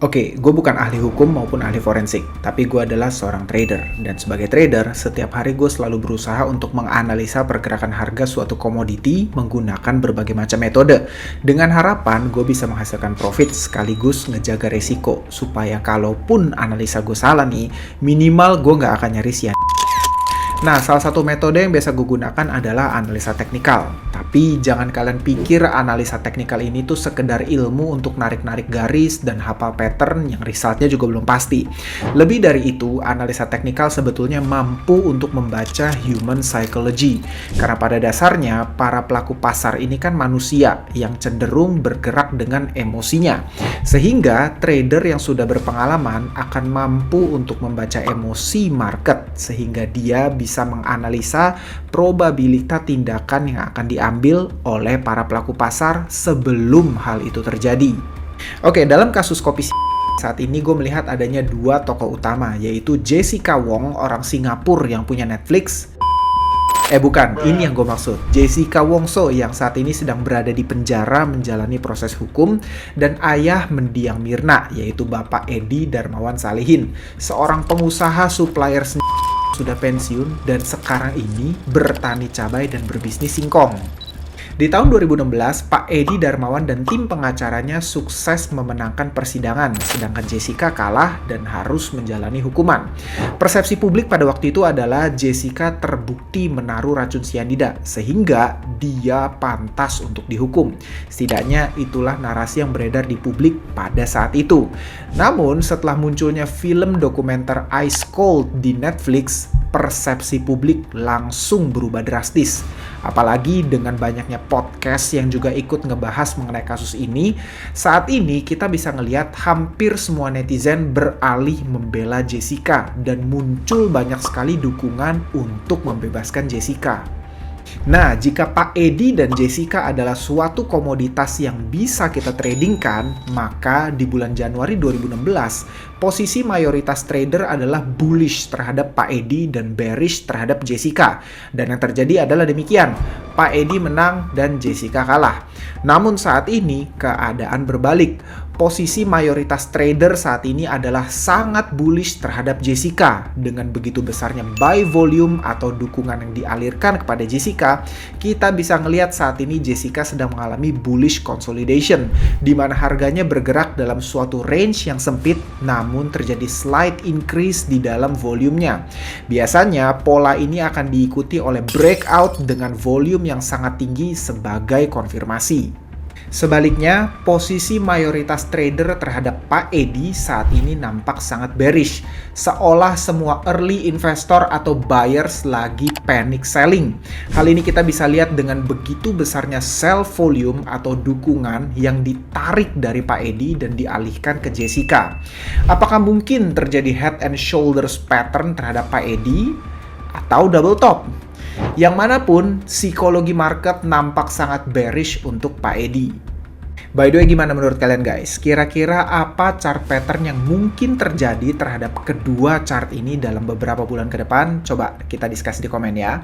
Oke, gue bukan ahli hukum maupun ahli forensik, tapi gue adalah seorang trader. Dan sebagai trader, setiap hari gue selalu berusaha untuk menganalisa pergerakan harga suatu komoditi menggunakan berbagai macam metode. Dengan harapan gue bisa menghasilkan profit sekaligus ngejaga resiko, supaya kalaupun analisa gue salah nih, minimal gue nggak akan nyaris ya. Nah, salah satu metode yang biasa gue gunakan adalah analisa teknikal. Tapi jangan kalian pikir analisa teknikal ini tuh sekedar ilmu untuk narik-narik garis dan hafal pattern yang resultnya juga belum pasti. Lebih dari itu, analisa teknikal sebetulnya mampu untuk membaca human psychology. Karena pada dasarnya, para pelaku pasar ini kan manusia yang cenderung bergerak dengan emosinya. Sehingga trader yang sudah berpengalaman akan mampu untuk membaca emosi market sehingga dia bisa menganalisa probabilitas tindakan yang akan diambil oleh para pelaku pasar sebelum hal itu terjadi. Oke, dalam kasus kopi saat ini gue melihat adanya dua tokoh utama, yaitu Jessica Wong, orang Singapura yang punya Netflix. Bukan, ini yang gue maksud. Jessica Wong So yang saat ini sedang berada di penjara menjalani proses hukum, dan ayah mendiang Mirna, yaitu Bapak Edi Darmawan Salihin, seorang pengusaha supplier sudah pensiun dan sekarang ini bertani cabai dan berbisnis singkong. Di tahun 2016, Pak Edi Darmawan dan tim pengacaranya sukses memenangkan persidangan, sedangkan Jessica kalah dan harus menjalani hukuman. Persepsi publik pada waktu itu adalah Jessica terbukti menaruh racun sianida, sehingga dia pantas untuk dihukum. Setidaknya itulah narasi yang beredar di publik pada saat itu. Namun, setelah munculnya film dokumenter Ice Cold di Netflix, persepsi publik langsung berubah drastis. Apalagi dengan banyaknya podcast yang juga ikut ngebahas mengenai kasus ini, saat ini kita bisa ngelihat hampir semua netizen beralih membela Jessica dan muncul banyak sekali dukungan untuk membebaskan Jessica. Nah, jika Pak Edi dan Jessica adalah suatu komoditas yang bisa kita tradingkan, maka di bulan Januari 2016, posisi mayoritas trader adalah bullish terhadap Pak Edi dan bearish terhadap Jessica. Dan yang terjadi adalah demikian, Pak Edi menang dan Jessica kalah. Namun saat ini keadaan berbalik. Posisi mayoritas trader saat ini adalah sangat bullish terhadap Jessica. Dengan begitu besarnya buy volume atau dukungan yang dialirkan kepada Jessica, kita bisa ngelihat saat ini Jessica sedang mengalami bullish consolidation, di mana harganya bergerak dalam suatu range yang sempit, namun terjadi slight increase di dalam volumenya. Biasanya pola ini akan diikuti oleh breakout dengan volume yang sangat tinggi sebagai konfirmasi. Sebaliknya, posisi mayoritas trader terhadap Pak Edi saat ini nampak sangat bearish, seolah semua early investor atau buyers lagi panic selling. Hal ini kita bisa lihat dengan begitu besarnya sell volume atau dukungan yang ditarik dari Pak Edi dan dialihkan ke Jessica. Apakah mungkin terjadi head and shoulders pattern terhadap Pak Edi atau double top? Yang manapun, psikologi market nampak sangat bearish untuk Pak Edi. By the way, gimana menurut kalian guys? Kira-kira apa chart pattern yang mungkin terjadi terhadap kedua chart ini dalam beberapa bulan ke depan? Coba kita diskusi di komen ya.